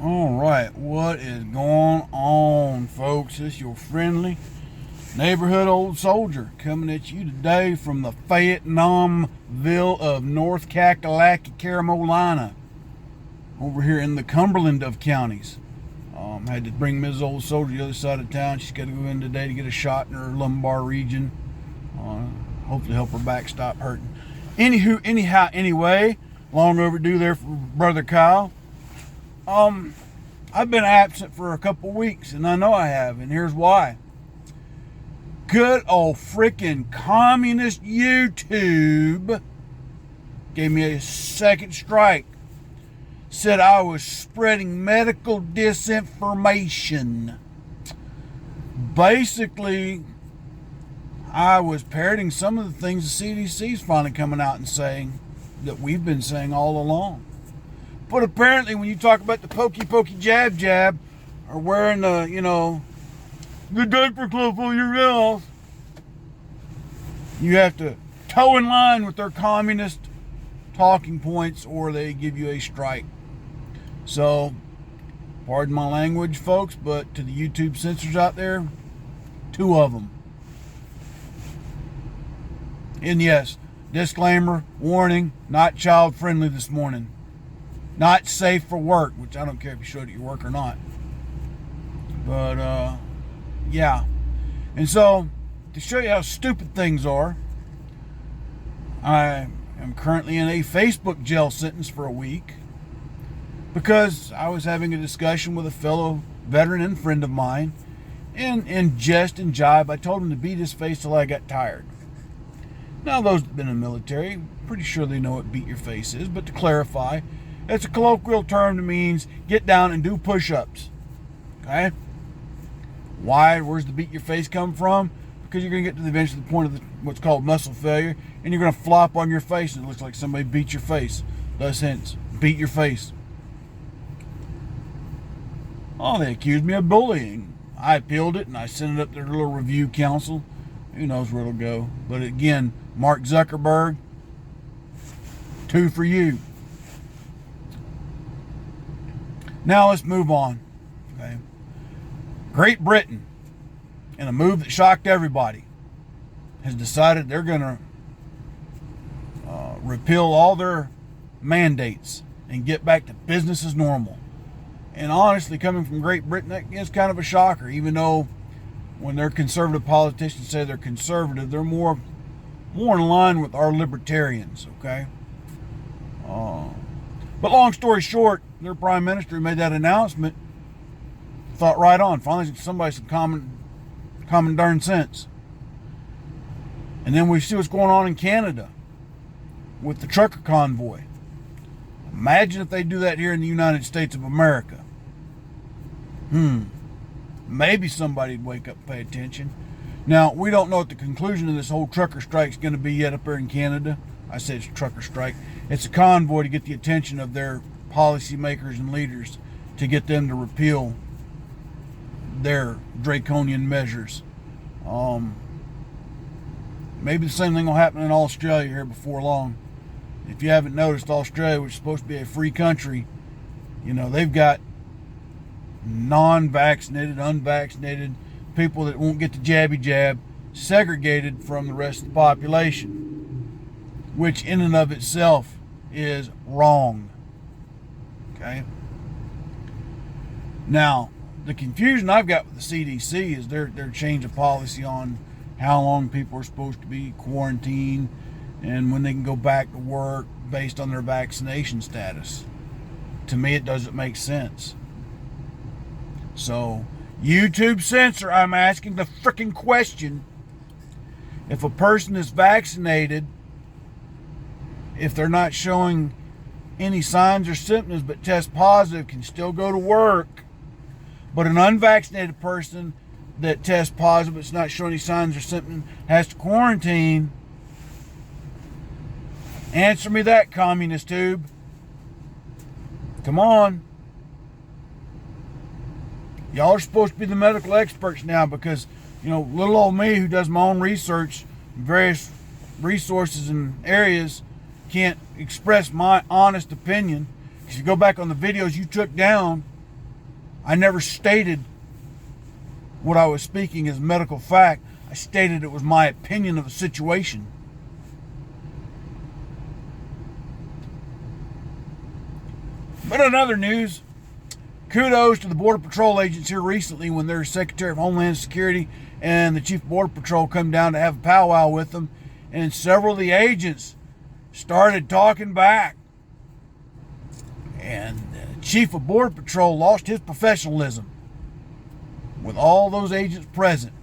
All right, what is going on, folks? It's your friendly neighborhood old soldier coming at you today from the Vietnamville of North Kakalaki, Carolina, over here in the Cumberland of counties. Had to bring Ms. Old Soldier to the other side of town. She's got to go in today to get a shot in her lumbar region. Hopefully help her back stop hurting. Anyway, long overdue there for Brother Kyle. I've been absent for a couple weeks, and I know I have, and here's why. Good old freaking communist YouTube gave me a second strike. Said I was spreading medical disinformation. Basically, I was parroting some of the things the CDC is finally coming out and saying that we've been saying all along. But apparently when you talk about the pokey jab, or wearing the diaper cloth over your mouth, you have to toe in line with their communist talking points or they give you a strike. So, pardon my language, folks, but to the YouTube censors out there, 2 of them. And yes, disclaimer, warning, not child friendly this morning. Not safe for work, which I don't care if you showed it at your work or not. But, yeah. And so, to show you how stupid things are, I am currently in a Facebook jail sentence for a week because I was having a discussion with a fellow veteran and friend of mine, and in jest and jibe, I told him to beat his face till I got tired. Now, those that have been in the military, pretty sure they know what beat your face is, but to clarify, it's a colloquial term that means get down and do push-ups. Okay? Why? Where's the beat your face come from? Because you're going to get to the eventually the point of what's called muscle failure, and you're going to flop on your face, and it looks like somebody beat your face. Thus, hence, beat your face. Oh, they accused me of bullying. I appealed it, and I sent it up to their little review council. Who knows where it'll go? But again, Mark Zuckerberg, 2 for you. Now let's move on. Okay. Great Britain, in a move that shocked everybody, has decided they're going to repeal all their mandates and get back to business as normal. And honestly, coming from Great Britain, that is kind of a shocker, even though when their conservative politicians say they're conservative, they're more in line with our libertarians, okay? But long story short, their prime minister made that announcement, thought right on, finally somebody some common darn sense. And then we see what's going on in Canada with the trucker convoy. Imagine if they do that here in the United States of America. Maybe somebody'd wake up and pay attention. Now, we don't know what the conclusion of this whole trucker strike is going to be yet up there in Canada. I say it's a trucker strike. It's a convoy to get the attention of their policymakers and leaders to get them to repeal their draconian measures. Maybe the same thing will happen in Australia here before long. If you haven't noticed, Australia, which is supposed to be a free country, they've got non-vaccinated, unvaccinated people that won't get the jabby jab segregated from the rest of the population, which in and of itself is wrong. Okay? Now, the confusion I've got with the CDC is their change of policy on how long people are supposed to be quarantined and when they can go back to work based on their vaccination status. To me, it doesn't make sense. So, YouTube censor, I'm asking the freaking question. If a person is vaccinated, if they're not showing any signs or symptoms but test positive, can still go to work. But an unvaccinated person that tests positive but is not showing any signs or symptoms has to quarantine. Answer me that, communist tube. Come on. Y'all are supposed to be the medical experts now because, little old me who does my own research in various resources and areas can't express my honest opinion. If you go back on the videos you took down I never stated what I was speaking as medical fact. I stated it was my opinion of the situation. But in other news, kudos to the Border Patrol agents here recently when their Secretary of Homeland Security and the Chief of Border Patrol come down to have a powwow with them, and several of the agents started talking back. And the Chief of Border Patrol lost his professionalism with all those agents present.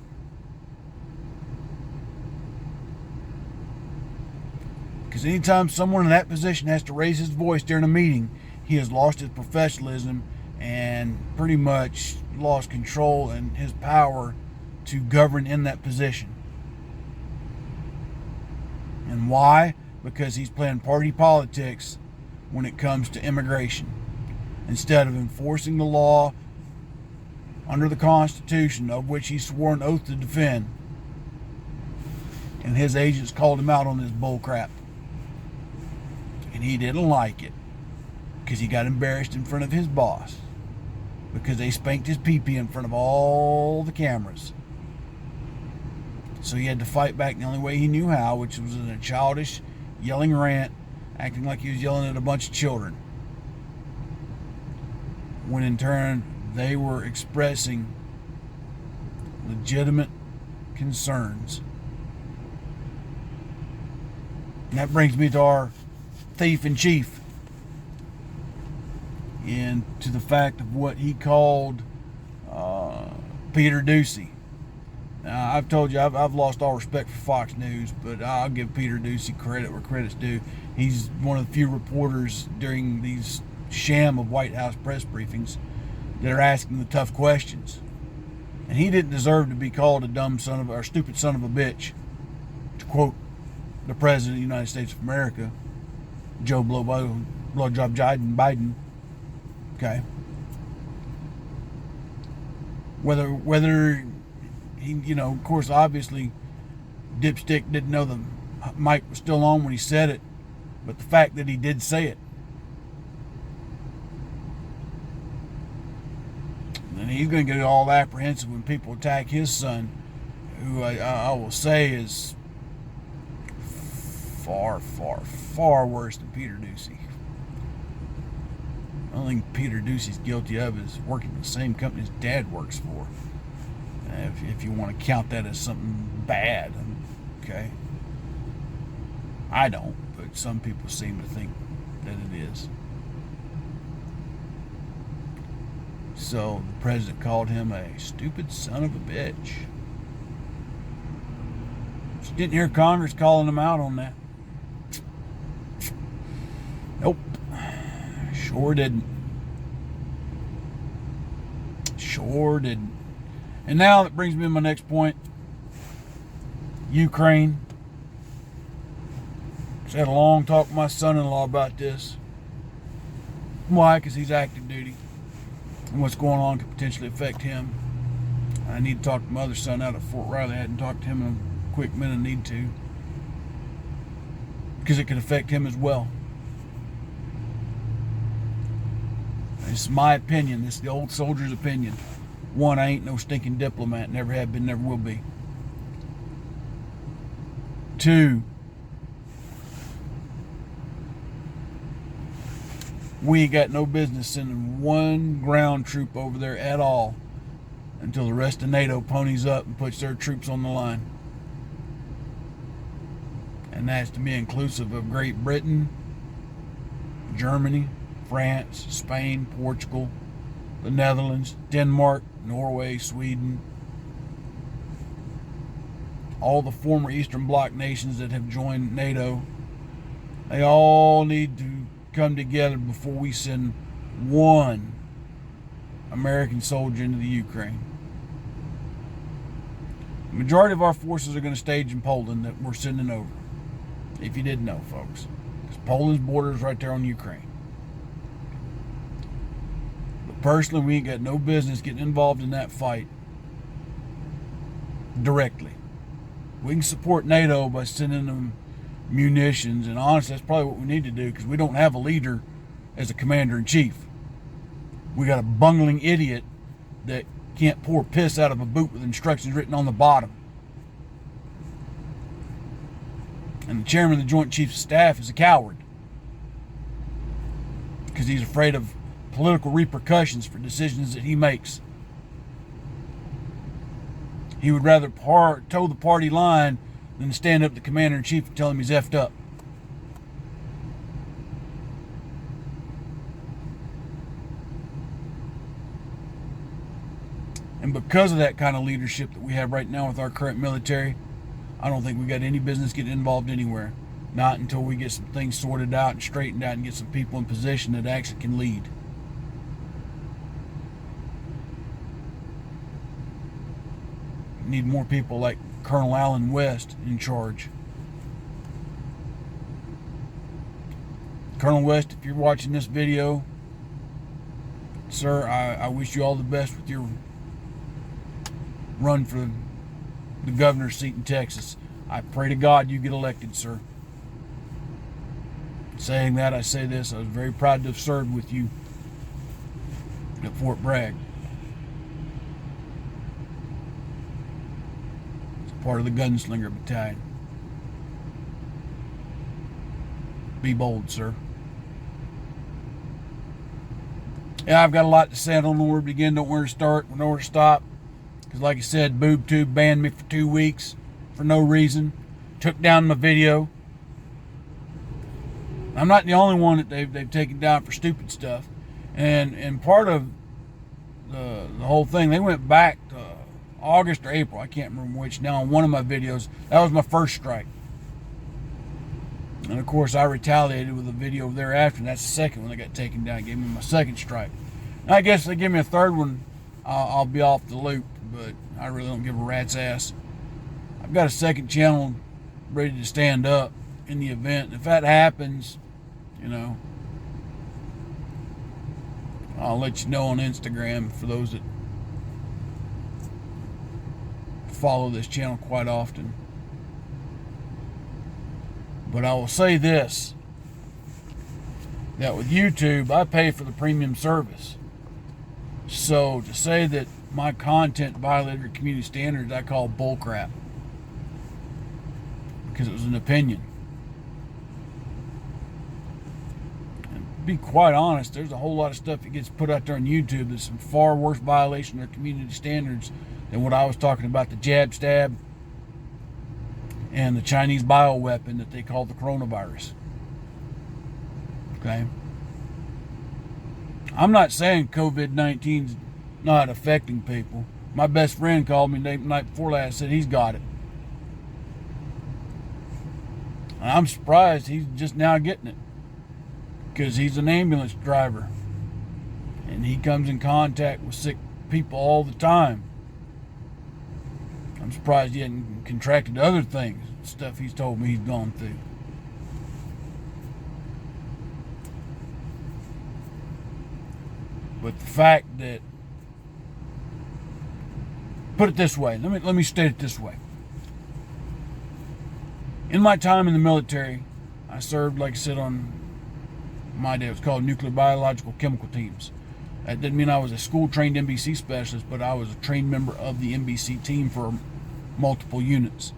Because anytime someone in that position has to raise his voice during a meeting, he has lost his professionalism and pretty much lost control and his power to govern in that position. And why? Because he's playing party politics when it comes to immigration. Instead of enforcing the law under the Constitution, of which he swore an oath to defend. And his agents called him out on this bull crap. And he didn't like it. Because he got embarrassed in front of his boss. Because they spanked his pee-pee in front of all the cameras. So he had to fight back the only way he knew how, which was in a childish, yelling rant, acting like he was yelling at a bunch of children. When in turn, they were expressing legitimate concerns. And that brings me to our thief in chief. And to the fact of what he called Peter Doocy. Now, I've told you, I've lost all respect for Fox News, but I'll give Peter Doocy credit where credit's due. He's one of the few reporters during these sham of White House press briefings that are asking the tough questions. And he didn't deserve to be called a dumb son of, or stupid son of a bitch, to quote the President of the United States of America, Joe Blowjob Biden. Okay. Whether he, of course, obviously, Dipstick didn't know the mic was still on when he said it, but the fact that he did say it, and he's going to get all apprehensive when people attack his son, who I will say is far, far, far worse than Peter Doocy. The only thing Peter Doocy's guilty of is working for the same company his dad works for. If you want to count that as something bad, okay? I don't, but some people seem to think that it is. So the president called him a stupid son of a bitch. Just didn't hear Congress calling him out on that. Nope. Sure didn't. Sure didn't. And now that brings me to my next point. Ukraine. Just had a long talk with my son-in-law about this. Why? Because he's active duty. And what's going on could potentially affect him. I need to talk to my other son out at Fort Riley. I hadn't talked to him in a quick minute. I need to. Because it could affect him as well. This is my opinion. This is the old soldier's opinion. One, I ain't no stinking diplomat. Never have been, never will be. Two, we ain't got no business sending one ground troop over there at all until the rest of NATO ponies up and puts their troops on the line. And that's to be inclusive of Great Britain, Germany, France, Spain, Portugal, the Netherlands, Denmark, Norway, Sweden, all the former Eastern Bloc nations that have joined NATO. They all need to come together before we send one American soldier into the Ukraine. The majority of our forces are going to stage in Poland that we're sending over. If you didn't know, folks. Because Poland's border is right there on Ukraine. Personally, we ain't got no business getting involved in that fight directly. We can support NATO by sending them munitions, and honestly, that's probably what we need to do because we don't have a leader as a commander-in-chief. We got a bungling idiot that can't pour piss out of a boot with instructions written on the bottom. And the chairman of the Joint Chiefs of Staff is a coward because he's afraid of political repercussions for decisions that he makes. He would rather toe the party line than stand up to the commander-in-chief and tell him he's effed up. And because of that kind of leadership that we have right now with our current military, I don't think we got any business getting involved anywhere. Not until we get some things sorted out and straightened out and get some people in position that actually can lead. We need more people like Colonel Allen West in charge. Colonel West, if you're watching this video, sir, I wish you all the best with your run for the governor's seat in Texas. I pray to God you get elected, sir. Saying that, I say this, I was very proud to have served with you at Fort Bragg. It's part of the Gunslinger Battalion. Be bold, sir. Yeah, I've got a lot to say. I don't know where to begin, don't know where to start, don't know where to stop. Because like I said, BoobTube banned me for 2 weeks for no reason. Took down my video. I'm not the only one that they've taken down for stupid stuff. And part of the whole thing, they went back to August or April, I can't remember which now, on one of my videos. That was my first strike. And of course I retaliated with a video thereafter, and that's the second one that got taken down. It gave me my second strike. And I guess if they give me a third one, I'll be off the loop, but I really don't give a rat's ass. I've got a second channel ready to stand up in the event. If that happens, you know, I'll let you know on Instagram for those that follow this channel quite often. But I will say this, that with YouTube, I pay for the premium service. So to say that my content violated community standards, I call bullcrap. Because it was an opinion. And to be quite honest, there's a whole lot of stuff that gets put out there on YouTube that's some far worse violation of community standards than what I was talking about, the jab stab and the Chinese bioweapon that they call the coronavirus. Okay? I'm not saying COVID-19's not affecting people. My best friend called me the night before last, said he's got it. And I'm surprised he's just now getting it, because he's an ambulance driver and he comes in contact with sick people all the time. I'm surprised he hadn't contracted other things, stuff he's told me he's gone through. But the fact that, put it this way, let me state it this way. In my time in the military, I served, like I said, on my day, it was called nuclear, biological, chemical teams. That didn't mean I was a school-trained NBC specialist, but I was a trained member of the NBC team for multiple units,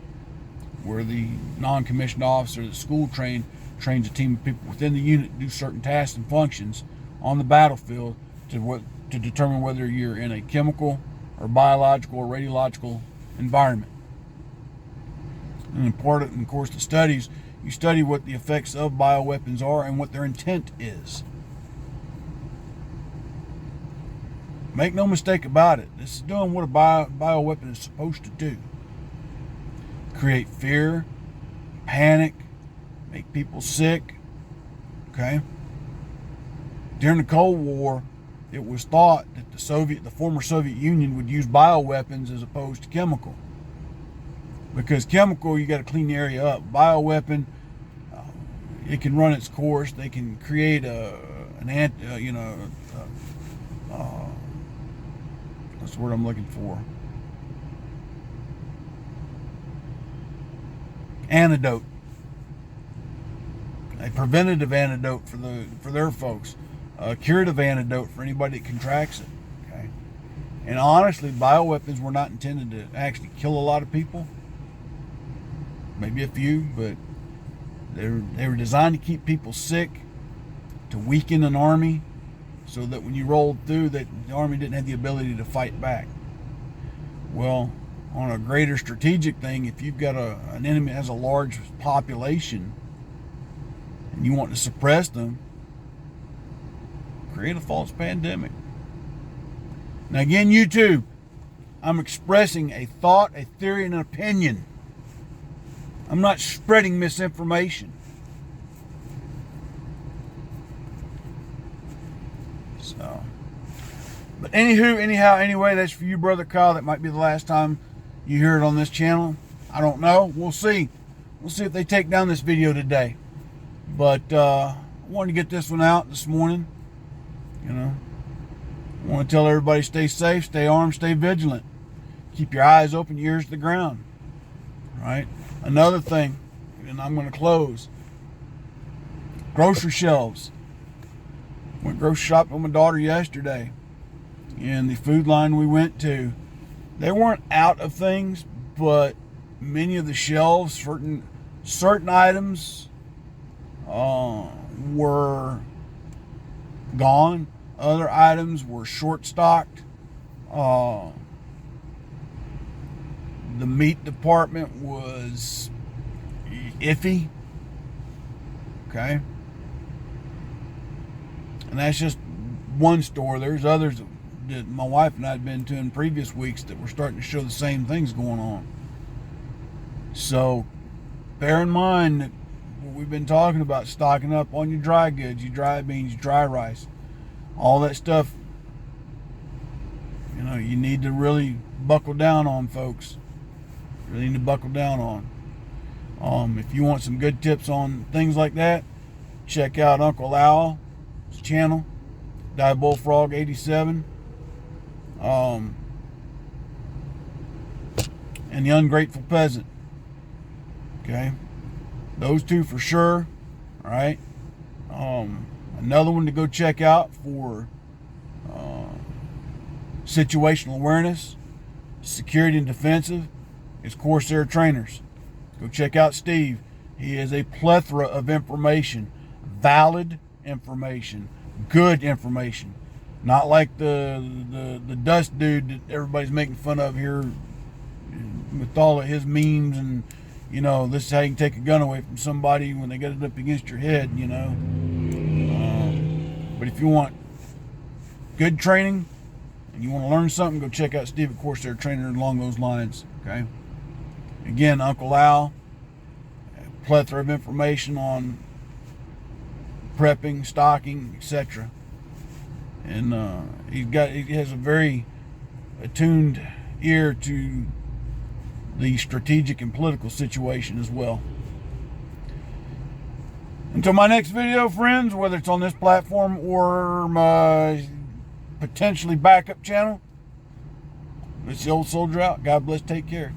where the non-commissioned officer that's school-trained trains a team of people within the unit to do certain tasks and functions on the battlefield to determine whether you're in a chemical or biological or radiological environment. And important, and of course, the studies, you study what the effects of bioweapons are and what their intent is. Make no mistake about it, this is doing what a bioweapon is supposed to do. Create fear, panic, make people sick. Okay? During the Cold War, it was thought that the former Soviet Union would use bioweapons as opposed to chemical. Because chemical, you got to clean the area up. Bioweapon, it can run its course. They can create what's the word I'm looking for? Antidote. A preventative antidote for their folks. a curative antidote for anybody that contracts it. Okay, and honestly, bioweapons were not intended to actually kill a lot of people. Maybe a few, but they were designed to keep people sick, to weaken an army, so that when you rolled through, that the army didn't have the ability to fight back. Well, on a greater strategic thing, if you've got an enemy that has a large population and you want to suppress them, create a false pandemic. Now again, YouTube, I'm expressing a thought, a theory, and an opinion. I'm not spreading misinformation. So, but anyway, that's for you, Brother Kyle. That might be the last time you hear it on this channel. I don't know. We'll see. We'll see if they take down this video today. But I wanted to get this one out this morning. You know, I want to tell everybody, stay safe, stay armed, stay vigilant. Keep your eyes open, your ears to the ground. Right? Another thing, and I'm going to close. Grocery shelves. Went grocery shopping with my daughter yesterday. And the food line we went to, they weren't out of things, but many of the shelves, certain items were gone. Other items were short-stocked. The meat department was iffy. Okay. And that's just one store. There's others that my wife and I had been to in previous weeks that were starting to show the same things going on. So bear in mind that what we've been talking about, stocking up on your dry goods, your dry beans, your dry rice, all that stuff, you know, you need to really buckle down on, folks. Really need to buckle down on. If you want some good tips on things like that, check out Uncle Al's channel, Die Bullfrog 87, and The Ungrateful Peasant. Okay, those two for sure. All right. Another one to go check out for situational awareness, security and defensive, is Corsair Trainers. Go check out Steve. He has a plethora of information, valid information, good information. Not like the dust dude that everybody's making fun of here with all of his memes and, you know, this is how you can take a gun away from somebody when they get it up against your head, you know. But if you want good training and you want to learn something, go check out Steve at Corsair Trainer along those lines. Okay. Again, Uncle Al, a plethora of information on prepping, stocking, etc. And he has a very attuned ear to the strategic and political situation as well. Until my next video, friends, whether it's on this platform or my potentially backup channel, it's the old soldier out. God bless. Take care.